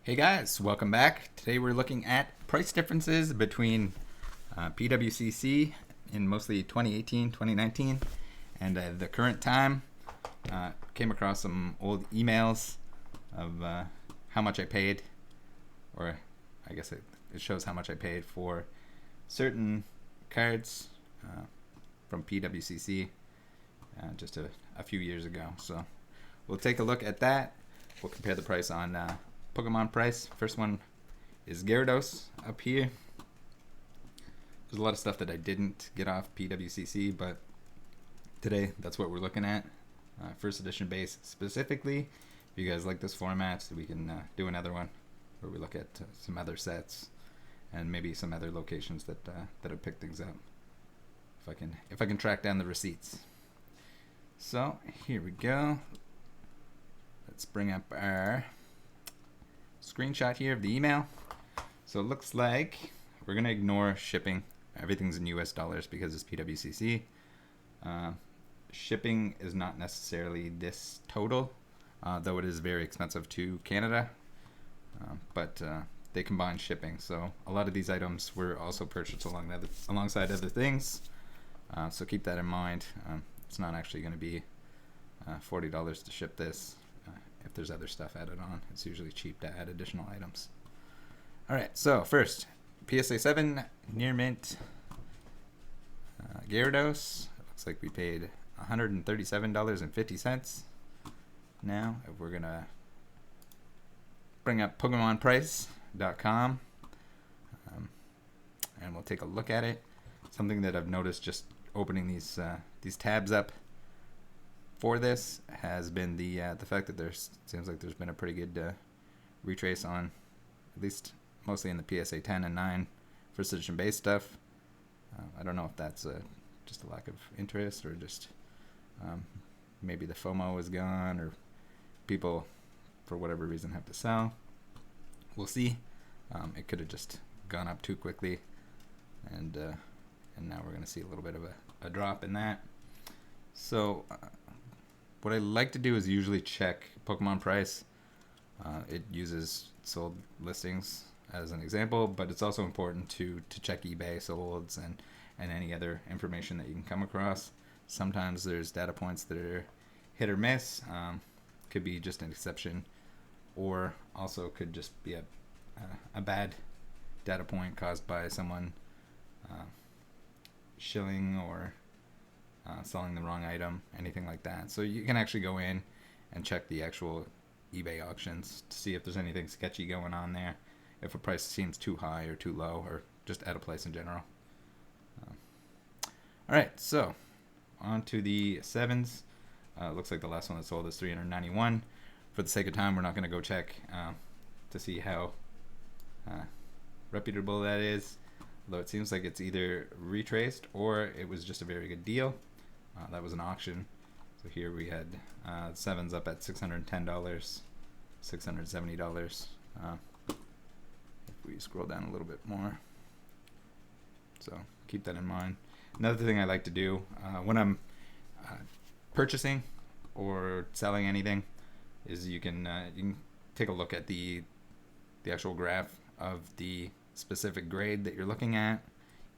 Hey guys, welcome back. Today we're looking at price differences between PWCC in mostly 2018, 2019, and the current time. Came across some old emails of how much I paid, or I guess it shows how much I paid for certain cards from PWCC just a few years ago. So we'll take a look at that. We'll compare the price on Pokemon price. First one is Gyarados up here. There's a lot of stuff that I didn't get off PWCC, but today that's what we're looking at. First edition base specifically. If you guys like this format, so we can do another one where we look at some other sets and maybe some other locations that have picked things up. If I can track down the receipts. So here we go. Let's bring up our screenshot here of the email. So it looks like we're gonna ignore shipping. Everything's in US dollars because it's PWCC. Shipping is not necessarily this total, though it is very expensive to Canada, but they combine shipping. So a lot of these items were also purchased alongside other things, so keep that in mind. It's not actually going to be $40 to ship this. If there's other stuff added on, it's usually cheap to add additional items. Alright, so first, PSA 7 near mint Gyarados. It looks like we paid $137.50. Now, if we're gonna bring up PokemonPrice.com and we'll take a look at it. Something that I've noticed just opening these tabs up for this has been the fact that seems like there's been a pretty good retrace on, at least mostly in the PSA 10 and 9 first edition base stuff. I don't know if that's just a lack of interest or just maybe the FOMO is gone or people for whatever reason have to sell. We'll see. It could have just gone up too quickly, and now we're going to see a little bit of a drop in that. So what I like to do is usually check Pokemon price. It uses sold listings as an example, but it's also important to check eBay solds and any other information that you can come across. Sometimes there's data points that are hit or miss. Could be just an exception, or also could just be a bad data point caused by someone shilling or selling the wrong item, anything like that. So you can actually go in and check the actual eBay auctions to see if there's anything sketchy going on there, if a price seems too high or too low, or just out of place in general. Alright, so on to the 7s. Looks like the last one that sold is $391. For the sake of time, we're not going to go check to see how reputable that is, although it seems like it's either retraced or it was just a very good deal. That was an auction. So here we had 7s up at $610, $670. If we scroll down a little bit more. So keep that in mind. Another thing I like to do when I'm purchasing or selling anything is you can take a look at the actual graph of the specific grade that you're looking at.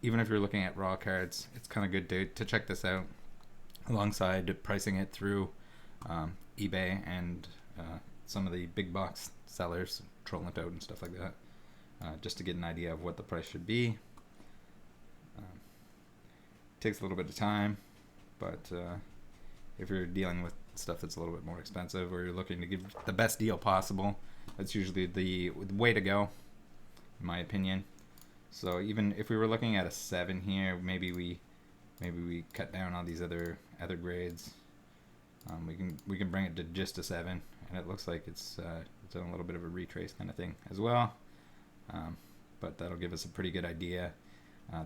Even if you're looking at raw cards, it's kind of good to check this out alongside pricing it through eBay and some of the big box sellers, Troll It Out and stuff like that, just to get an idea of what the price should be. Takes a little bit of time, but if you're dealing with stuff that's a little bit more expensive or you're looking to give the best deal possible, that's usually the way to go, in my opinion. So even if we were looking at a 7 here, maybe we cut down on these other grades. We can bring it to just a 7, and it looks like it's on a little bit of a retrace kind of thing as well. But that'll give us a pretty good idea.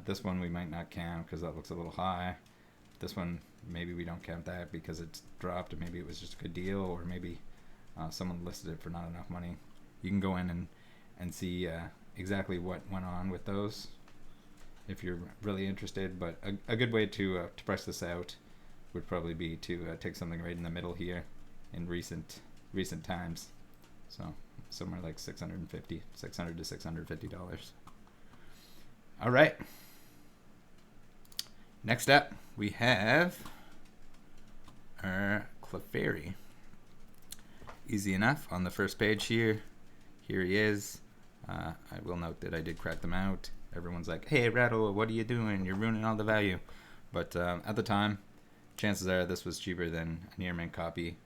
This one we might not count because that looks a little high. This one maybe we don't count that because it's dropped, and maybe it was just a good deal, or maybe someone listed it for not enough money. You can go in and see exactly what went on with those if you're really interested. But a good way to price this out would probably be to take something right in the middle here in recent times. So somewhere like $600 to $650. All right. Next up, we have our Clefairy. Easy enough. On the first page here he is. I will note that I did crack them out. Everyone's like, hey, Rattle, what are you doing? You're ruining all the value. But at the time, chances are this was cheaper than a near mint copy.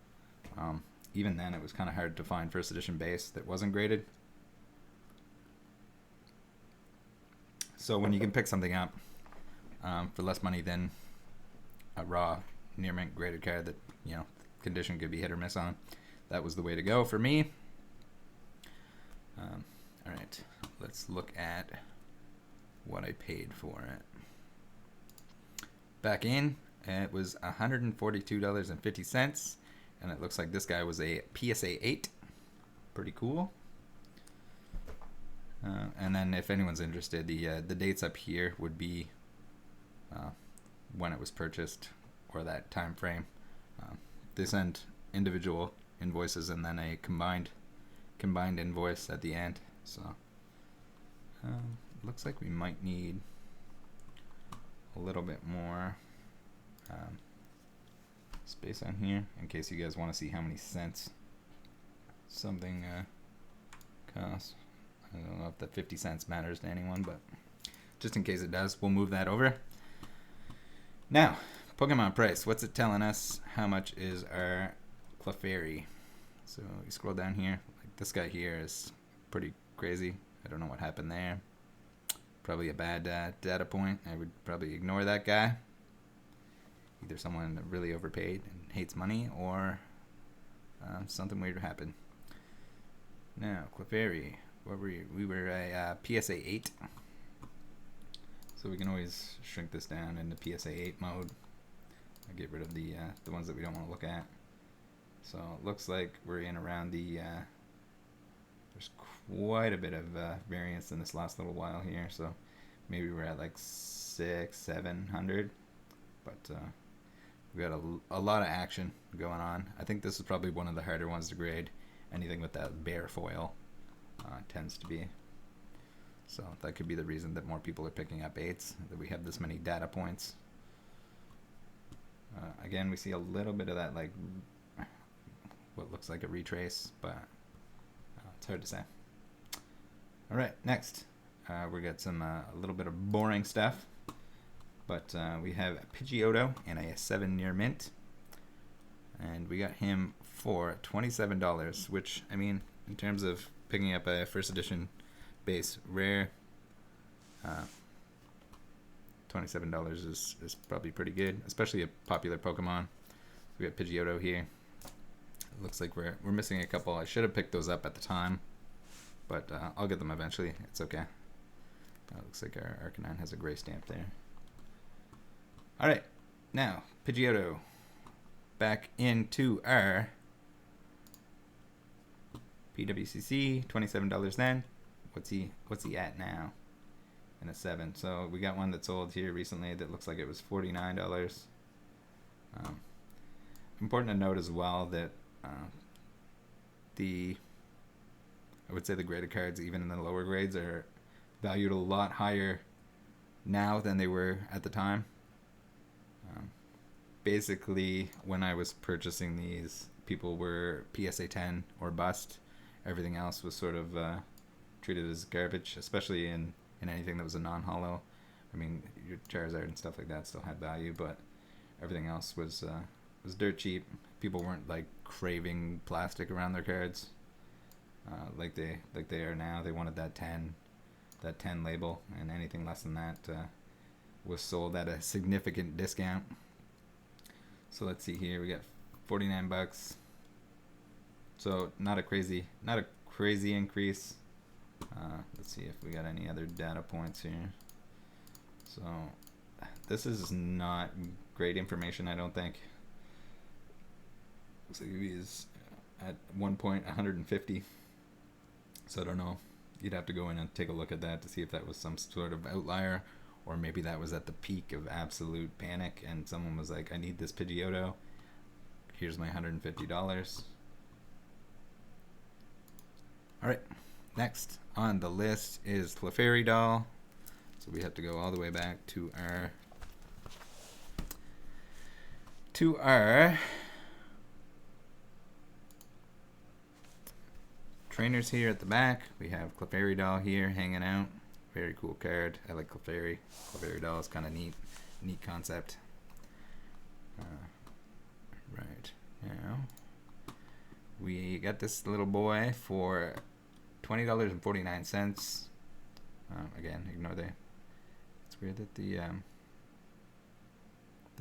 Even then, it was kind of hard to find first edition base that wasn't graded. So when you can pick something up for less money than a raw near mint graded card that, you know, condition could be hit or miss on, that was the way to go for me. All right, let's look at what I paid for it. Back in, it was $142.50, and it looks like this guy was a PSA 8. Pretty cool. And then if anyone's interested, the dates up here would be when it was purchased or that time frame. They send individual invoices and then a combined invoice at the end. So looks like we might need a little bit more space on here in case you guys want to see how many cents something costs. I don't know if the 50 cents matters to anyone, but just in case it does, we'll move that over. Now, Pokemon price. What's it telling us? How much is our Clefairy? So you scroll down here. Like this guy here is pretty crazy. I don't know what happened there. Probably a bad data point. I would probably ignore that guy. Either someone that really overpaid and hates money, or something weird happened. Now, Clefairy. What were you? We were a PSA 8. So we can always shrink this down into PSA 8 mode. I'll get rid of the ones that we don't want to look at. So it looks like we're in around the, there's quite a bit of variance in this last little while here. So maybe we're at like 600-700. But we got a lot of action going on. I think this is probably one of the harder ones to grade. Anything with that bare foil tends to be. So that could be the reason that more people are picking up 8s, that we have this many data points. Again, we see a little bit of that, like what looks like a retrace, but it's hard to say. All right, next we got some a little bit of boring stuff, but we have Pidgeotto and a 7 near mint, and we got him for $27, which, I mean, in terms of picking up a first edition base rare, $27 is probably pretty good, especially a popular Pokemon. We got Pidgeotto here. It looks like we're missing a couple. I should have picked those up at the time, but I'll get them eventually. It's okay. Looks like our Arcanine has a gray stamp there. All right, now Pidgeotto. Back into our PWCC, $27 then. What's he at now? In a 7. So we got one that sold here recently that looks like it was $49. Important to note as well that I would say the graded cards, even in the lower grades, are valued a lot higher now than they were at the time. Basically, when I was purchasing these, people were PSA 10 or bust. Everything else was sort of treated as garbage, especially in anything that was a non-holo. I mean, your Charizard and stuff like that still had value, but everything else was dirt cheap. People weren't like craving plastic around their cards like they are now. They wanted that 10 label, and anything less than that was sold at a significant discount. So let's see here. We got $49. So not a crazy increase. Let's see if we got any other data points here. So this is not great information, I don't think. Looks like he is at one point 150. So I don't know. You'd have to go in and take a look at that to see if that was some sort of outlier, or maybe that was at the peak of absolute panic and someone was like, I need this Pidgeotto. Here's my $150. All right, next on the list is Clefairy doll. So we have to go all the way back to our trainers here at the back. We have Clefairy doll here hanging out. Very cool card. I like Clefairy. Clefairy doll is kind of neat concept. Right now, we got this little boy for $20.49. Again, ignore the. It's weird that the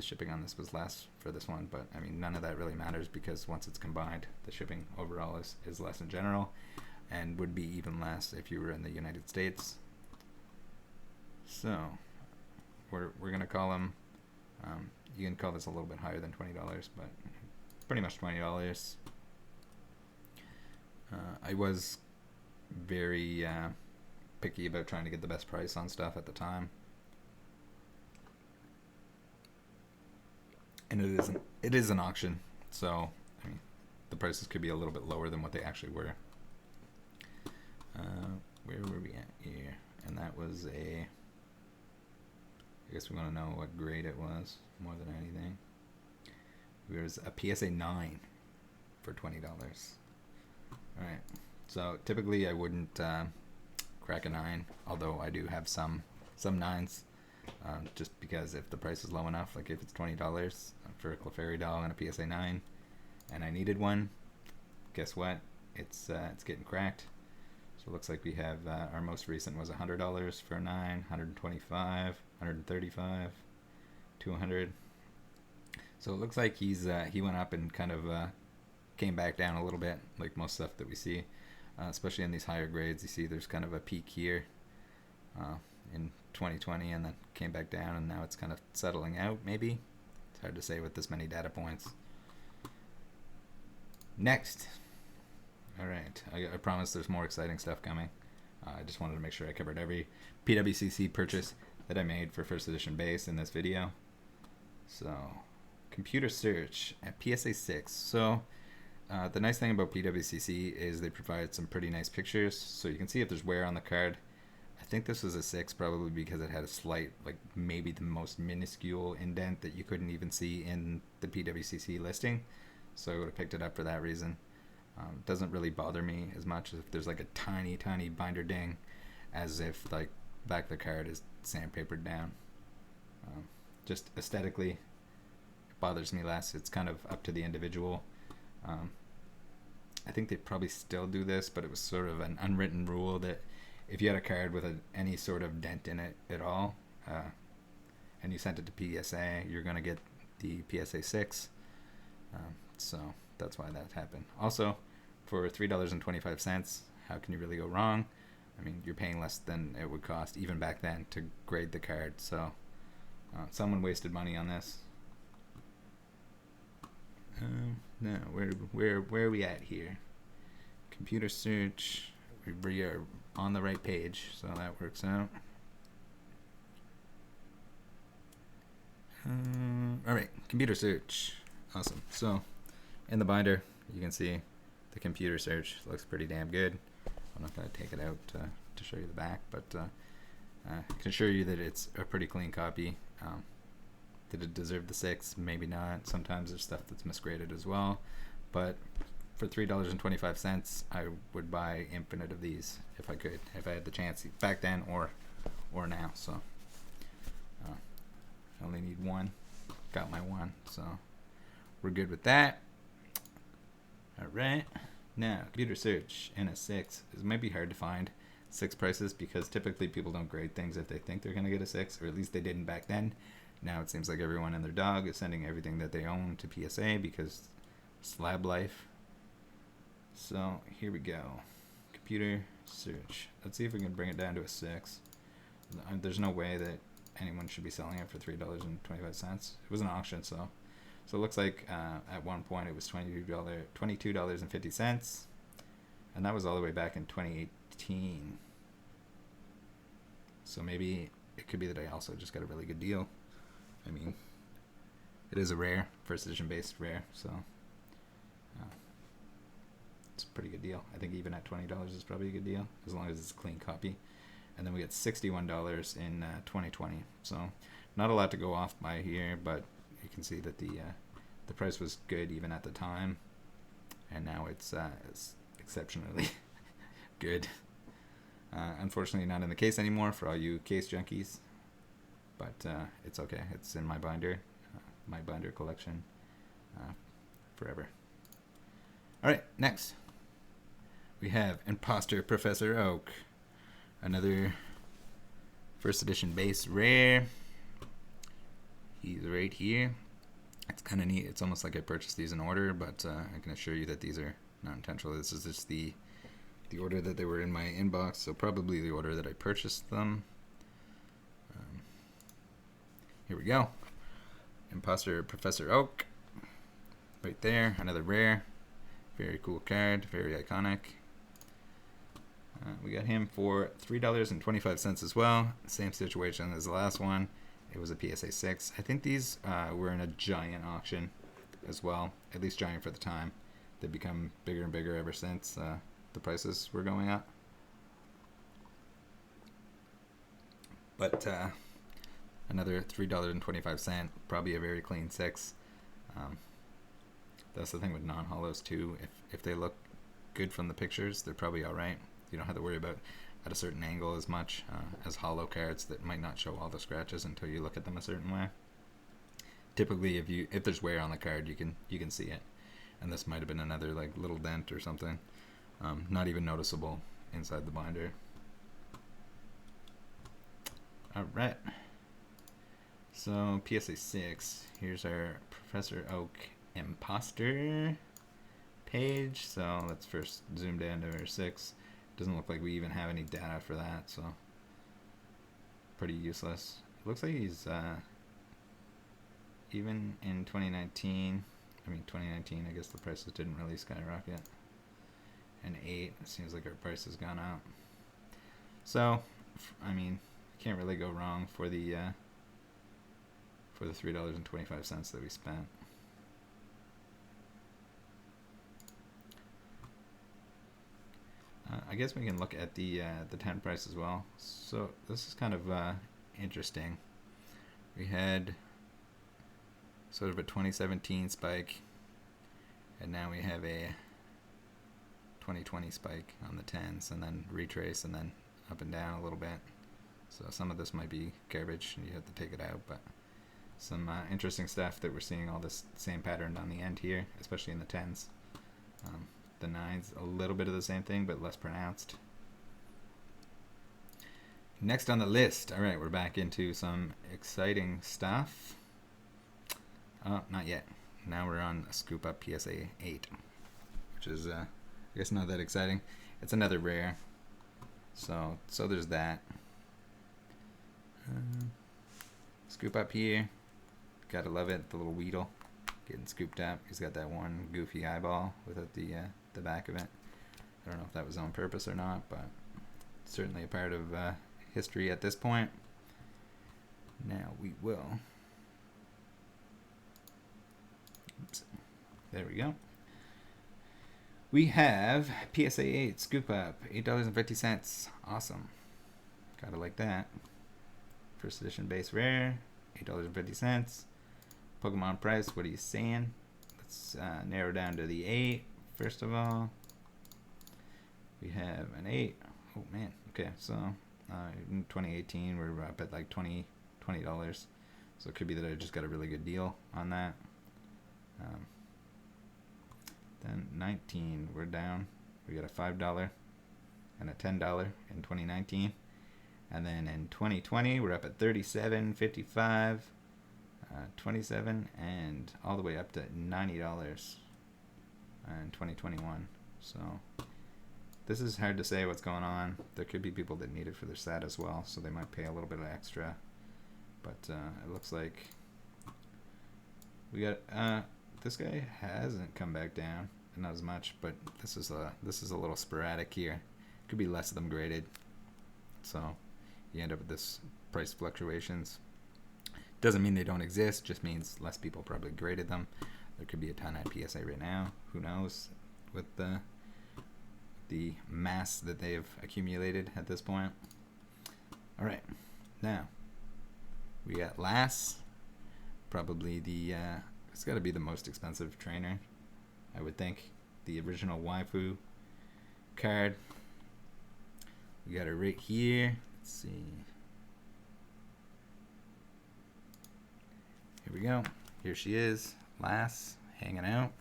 shipping on this was less for this one, but I mean none of that really matters because once it's combined, the shipping overall is less in general, and would be even less if you were in the United States. So we're gonna call them. You can call this a little bit higher than $20, but pretty much $20. I was very picky about trying to get the best price on stuff at the time, and it is an auction, so I mean the prices could be a little bit lower than what they actually were. Where were we at here? And that was I guess we want to know what grade it was more than anything. It was a PSA 9 for $20. Alright, so typically I wouldn't crack a 9, although I do have some 9s, just because if the price is low enough, like if it's $20 for a Clefairy doll and a PSA 9, and I needed one, guess what? It's getting cracked. So it looks like we have our most recent was $100 for a 9, $125, $135, $200. So it looks like he went up and kind of came back down a little bit, like most stuff that we see, especially in these higher grades. You see there's kind of a peak here in 2020, and then came back down, and now it's kind of settling out, maybe. It's hard to say with this many data points. Next. Alright, I promise there's more exciting stuff coming. I just wanted to make sure I covered every PWCC purchase that I made for first edition base in this video. So, computer search at PSA 6. So, the nice thing about PWCC is they provide some pretty nice pictures, so you can see if there's wear on the card. I think this was a 6 probably because it had a slight, like maybe the most minuscule indent that you couldn't even see in the PWCC listing, so I would have picked it up for that reason. Doesn't really bother me as much if there's like a tiny binder ding as if like back of the card is sandpapered down. Just aesthetically it bothers me less. It's kind of up to the individual. I think they probably still do this, but it was sort of an unwritten rule that if you had a card with any sort of dent in it at all, and you sent it to PSA, you're going to get the PSA 6. So that's why that happened. Also, for $3.25, how can you really go wrong? I mean, you're paying less than it would cost even back then to grade the card. So someone wasted money on this. No, where are we at here? Computer search. We are on the right page, so that works out. All right, computer search. Awesome. So in the binder, you can see the computer search looks pretty damn good. I'm not going to take it out to show you the back, but I can assure you that it's a pretty clean copy. Did it deserve the 6? Maybe not. Sometimes there's stuff that's misgraded as well, but for $3.25, I would buy infinite of these if I could, if I had the chance back then or now. So I only need one. Got my one, so we're good with that. All right. Now, computer search in a 6. It might be hard to find 6 prices because typically people don't grade things if they think they're going to get a 6, or at least they didn't back then. Now it seems like everyone and their dog is sending everything that they own to PSA because slab life. So here we go. Computer search. Let's see if we can bring it down to a 6. There's no way that anyone should be selling it for $3.25. It was an auction, so it looks like at one point it was $22.50, and that was all the way back in 2018. So maybe it could be that I also just got a really good deal. I mean, it is a rare, first edition based rare, so It's a pretty good deal. I think even at $20 is probably a good deal, as long as it's a clean copy. And then we get $61 in 2020. So not a lot to go off by here, but you can see that the price was good even at the time, and now it's exceptionally good. Unfortunately, not in the case anymore for all you case junkies, but it's okay. It's in my binder collection forever. All right, next we have Imposter Professor Oak, another first edition base rare. He's right here. It's kind of neat. It's almost like I purchased these in order, but I can assure you that these are not intentional. This is just the order that they were in my inbox, so probably the order that I purchased them. Here we go. Imposter Professor Oak. Right there, another rare. Very cool card, very iconic. We got him for $3.25 as well. Same situation as the last one. It was a PSA 6. I think these were in a giant auction as well, at least giant for the time. They've become bigger and bigger ever since the prices were going up. But another $3.25, probably a very clean 6. That's the thing with non-hollows too. If they look good from the pictures, they're probably alright. You don't have to worry about at a certain angle as much as hollow cards that might not show all the scratches until you look at them a certain way. Typically, if there's wear on the card, you can see it. And this might have been another like little dent or something, not even noticeable inside the binder. All right. So PSA 6. Here's our Professor Oak Imposter page. So let's first zoom down to our 6. Doesn't look like we even have any data for that, so pretty useless. It looks like he's even in 2019. I mean 2019. I guess the prices didn't really skyrocket. And 8. It seems like our price has gone up. So I mean, can't really go wrong for the $3.25 that we spent. I guess we can look at the 10 price as well. So this is kind of interesting. We had sort of a 2017 spike, and now we have a 2020 spike on the 10s, and then retrace, and then up and down a little bit. So some of this might be garbage, and you have to take it out, but some interesting stuff that we're seeing all this same pattern on the end here, especially in the 10s. The 9s, a little bit of the same thing, but less pronounced. Next on the list, all right, we're back into some exciting stuff. Oh, not yet. Now we're on a Scoop Up PSA 8, which is, I guess, not that exciting. It's another rare, so there's that. Scoop Up here, gotta love it. The little Weedle getting scooped up. He's got that one goofy eyeball without the back of it. I don't know if that was on purpose or not, but it's certainly a part of history at this point. Now we will. Oops. There we go. We have PSA 8 Scoop Up, $8.50. Awesome. Gotta like that. First edition base rare, $8.50. Pokemon price, what are you saying? Let's narrow down to the 8 first of all. We have an 8. Oh man, okay, so in 2018 we're up at like $20. So it could be that I just got a really good deal on that. Then 19, we're down. We got a $5 and a $10 in 2019. And then in 2020, we're up at $37.55, 27, and all the way up to $90 in 2021. So this is hard to say what's going on. There could be people that need it for their set as well, so they might pay a little bit of extra. But it looks like we got this guy hasn't come back down, not as much, but this is a little sporadic here. Could be less of them graded, so you end up with this price fluctuations. Doesn't mean they don't exist, just means less people probably graded them. There could be a ton at PSA right now, who knows, with the the mass that they've accumulated at this point. All right, now we got Lass, probably the it's got to be the most expensive trainer, I would think. The original waifu card. We got her right here. Let's see. Here we go. Here she is, Lass, hanging out.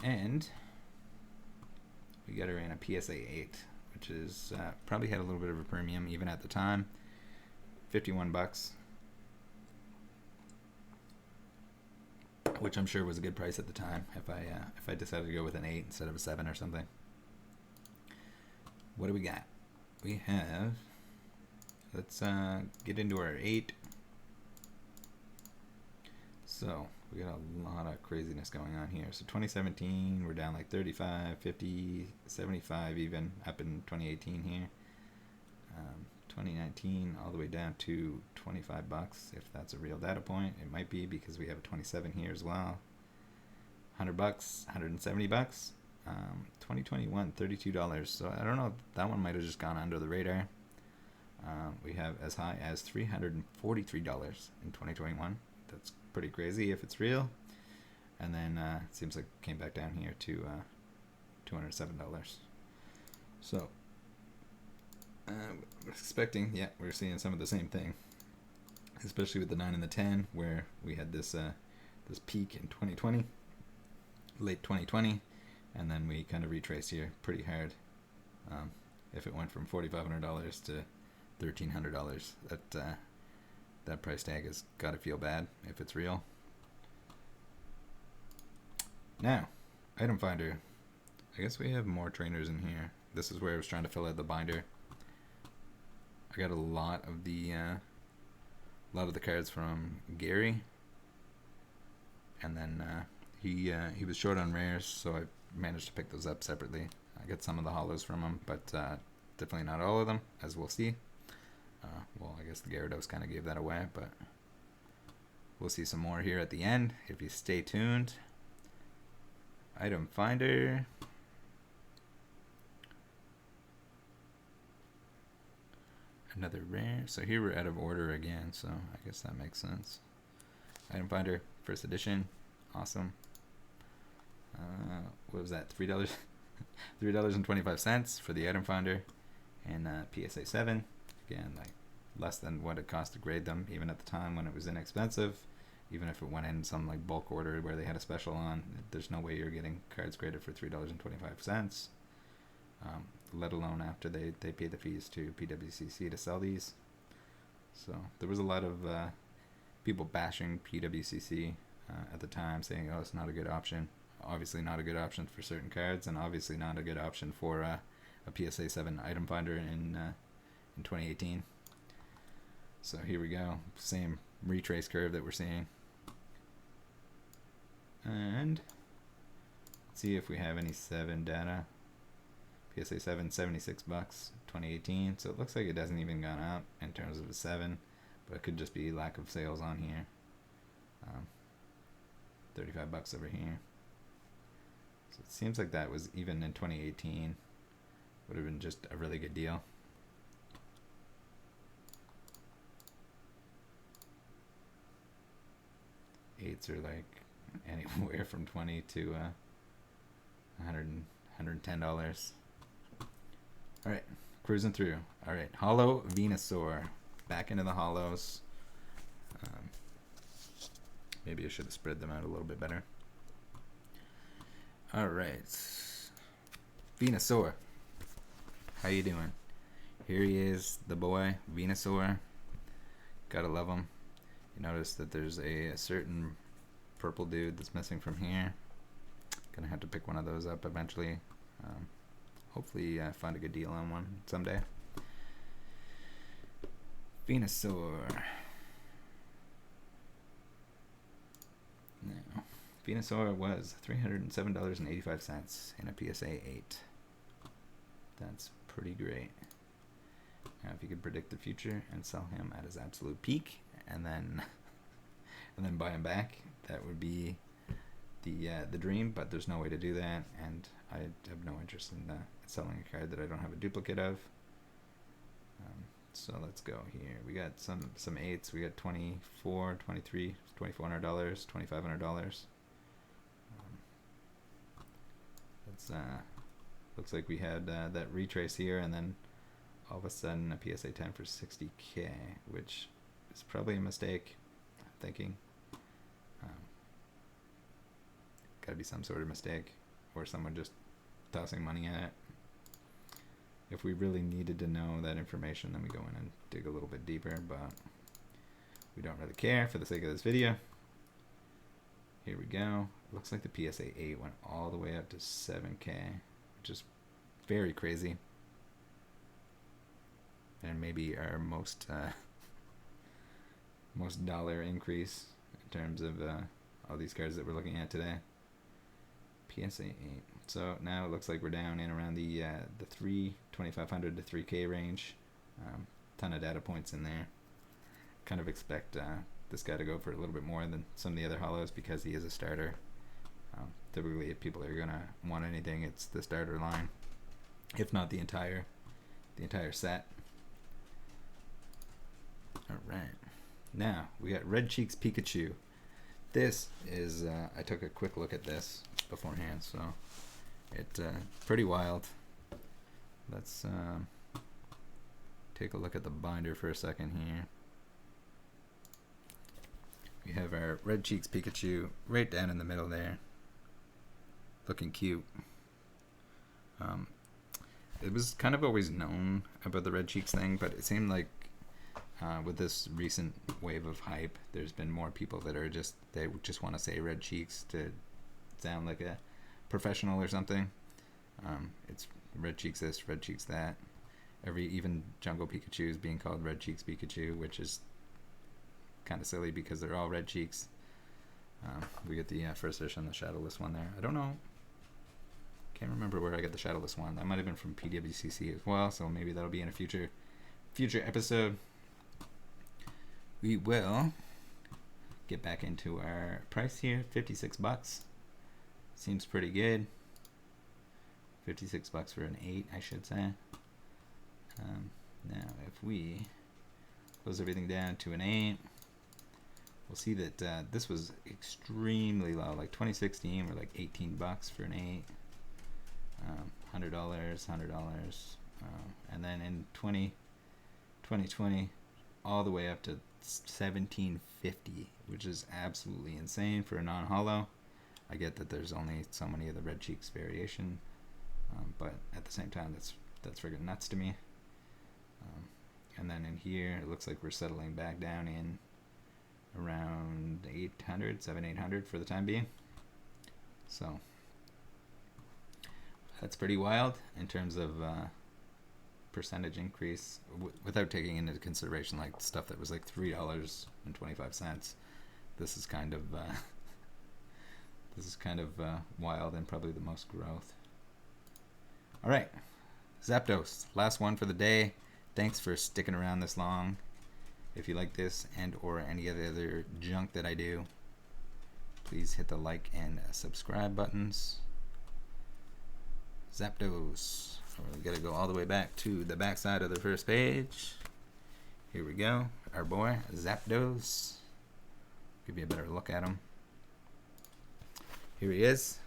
And we got her in a PSA 8, which is probably had a little bit of a premium even at the time. 51 bucks, which I'm sure was a good price at the time if I decided to go with an 8 instead of a 7 or something. What do we got? We have, let's get into our 8. So we got a lot of craziness going on here. So 2017, we're down like 35, 50, 75 even, up in 2018 here. 2019 all the way down to 25 bucks, if that's a real data point. It might be, because we have a 27 here as well. 100 bucks, 170 bucks. 2021, $32. So I don't know, that one might have just gone under the radar. We have as high as $343 in 2021. That's pretty crazy if it's real. And then it seems like it came back down here to $207. So we're expecting, yeah, we're seeing some of the same thing, especially with the 9 and the 10, where we had this this peak in 2020, late 2020, and then we kind of retraced here pretty hard. If it went from $4,500 to $1,300, that price tag has got to feel bad if it's real. Now, item finder. I guess we have more trainers in here. This is where I was trying to fill out the binder. I got a lot of the cards from Gary, and then he was short on rares, so I managed to pick those up separately. I got some of the holos from him, but definitely not all of them, as we'll see. Well, I guess the Gyarados kind of gave that away, but we'll see some more here at the end if you stay tuned. Item finder. Another rare. So here we're out of order again, so I guess that makes sense. Item finder, first edition. Awesome. What was that? $3? $3.25 for the item finder. And PSA 7. Again, like less than what it cost to grade them, even at the time when it was inexpensive. Even if it went in some like bulk order where they had a special on, there's no way you're getting cards graded for $3.25. Let alone after they pay the fees to PWCC to sell these. So there was a lot of people bashing PWCC at the time, saying, oh, it's not a good option. Obviously not a good option for certain cards, and obviously not a good option for a PSA 7 item finder in 2018. So here we go, same retrace curve that we're seeing. And let's see if we have any 7 data. PSA 7, 76 bucks, 2018. So it looks like it hasn't even gone up in terms of a 7, but it could just be lack of sales on here. 35 bucks over here. So it seems like that was, even in 2018, would have been just a really good deal. Eights are like anywhere from 20 to $110. All right, cruising through. All right, Holo Venusaur, back into the holos. Maybe I should have spread them out a little bit better. All right, Venusaur, how you doing? Here he is, the boy, Venusaur. Gotta love him. You notice that there's a certain purple dude that's missing from here. Gonna have to pick one of those up eventually. Hopefully find a good deal on one someday. Venusaur. Now, Venusaur was $307.85 in a PSA 8. That's pretty great. Now, if you could predict the future and sell him at his absolute peak, and then buy him back, that would be the dream, but there's no way to do that, and I have no interest in selling a card that I don't have a duplicate of. So let's go here. We got some 8s. We got 24, 23, $2,400, $2,500. Let's looks like we had that retrace here, and then all of a sudden a PSA 10 for 60K, which is probably a mistake, I'm thinking. Gotta be some sort of mistake, or someone just tossing money at it. If we really needed to know that information, then we go in and dig a little bit deeper, but we don't really care for the sake of this video. Here we go. It looks like the PSA 8 went all the way up to 7K, which is very crazy. And maybe our most dollar increase in terms of all these cards that we're looking at today. PSA 8. So now it looks like we're down in around the 2,500 to 3K range. Ton of data points in there. Kind of expect this guy to go for a little bit more than some of the other hollows because he is a starter. Typically, if people are gonna want anything, it's the starter line, if not the entire set. All right, now we got Red Cheeks Pikachu. This is I took a quick look at this beforehand, so it's pretty wild. Let's take a look at the binder for a second here. We have our Red Cheeks Pikachu right down in the middle there, looking cute. It was kind of always known about the Red Cheeks thing, but it seemed like with this recent wave of hype, there's been more people that are they just want to say Red Cheeks to sound like a professional or something. It's Red Cheeks this, Red Cheeks that. Even Jungle Pikachu is being called Red Cheeks Pikachu, which is kind of silly because they're all Red Cheeks. We get the first edition, the Shadowless one there. I don't know. Can't remember where I got the Shadowless one. That might have been from PWCC as well, so maybe that'll be in a future episode. We will get back into our price here. $56. Seems pretty good. $56 for an 8, I should say. Now, if we close everything down to an 8, we'll see that this was extremely low. Like 2016, we're like $18 for an 8. $100, and then in 2020, all the way up to $17.50, which is absolutely insane for a non-hollow. I get that there's only so many of the Red Cheeks variation, but at the same time, that's friggin' nuts to me. And then in here, it looks like we're settling back down in around 800 for the time being. So that's pretty wild in terms of percentage increase, without taking into consideration like stuff that was like $3.25. This is kind of wild and probably the most growth. All right, Zapdos, last one for the day. Thanks for sticking around this long. If you like this and or any of the other junk that I do, please hit the like and subscribe buttons. Zapdos. We gotta go all the way back to the back side of the first page. Here we go. Our boy Zapdos. Give you a better look at him. Here he is.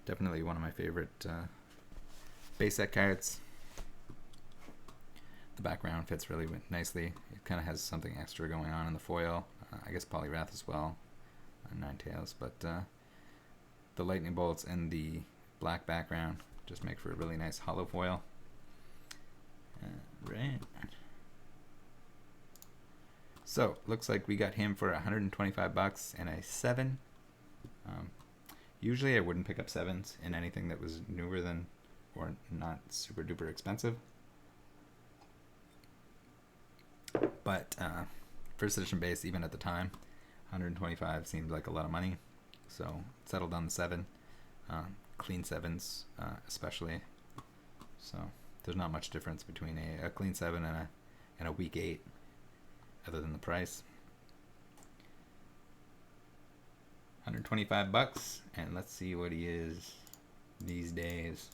Definitely one of my favorite base set cards. The background fits really nicely. It kind of has something extra going on in the foil. I guess Poliwrath as well. Ninetales, but the lightning bolts and the black background just make for a really nice hollow foil. Right. So looks like we got him for $125 and a 7. Usually I wouldn't pick up 7s in anything that was newer than or not super duper expensive. But first edition base, even at the time, 125 seemed like a lot of money, so settled on the 7. Clean 7s, especially. So there's not much difference between a clean 7 and a weak 8, other than the price. $125, and let's see what he is these days.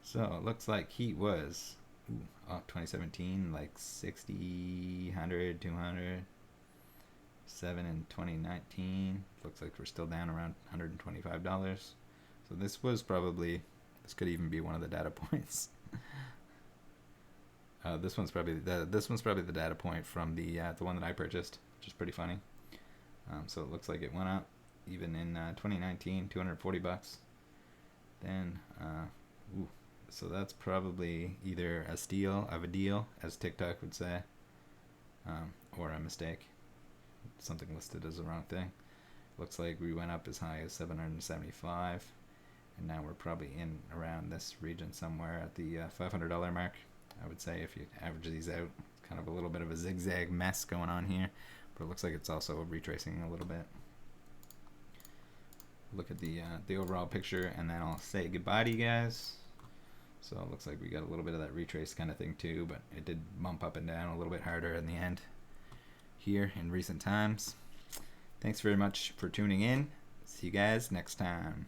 So it looks like he was 2017 like 60, 100, 200, 7 in 2019. Looks like we're still down around $125. So this could even be one of the data points. This one's probably the data point from the one that I purchased, which is pretty funny. So it looks like it went up even in 2019, $240. Then so that's probably either a steal of a deal, as TikTok would say, or a mistake. Something listed as the wrong thing. Looks like we went up as high as 775, and now we're probably in around this region somewhere at the $500 mark. I would say if you average these out, it's kind of a little bit of a zigzag mess going on here, but it looks like it's also retracing a little bit. Look at the overall picture, and then I'll say goodbye to you guys. So it looks like we got a little bit of that retrace kind of thing too, but it did bump up and down a little bit harder in the end here in recent times. Thanks very much for tuning in. See you guys next time.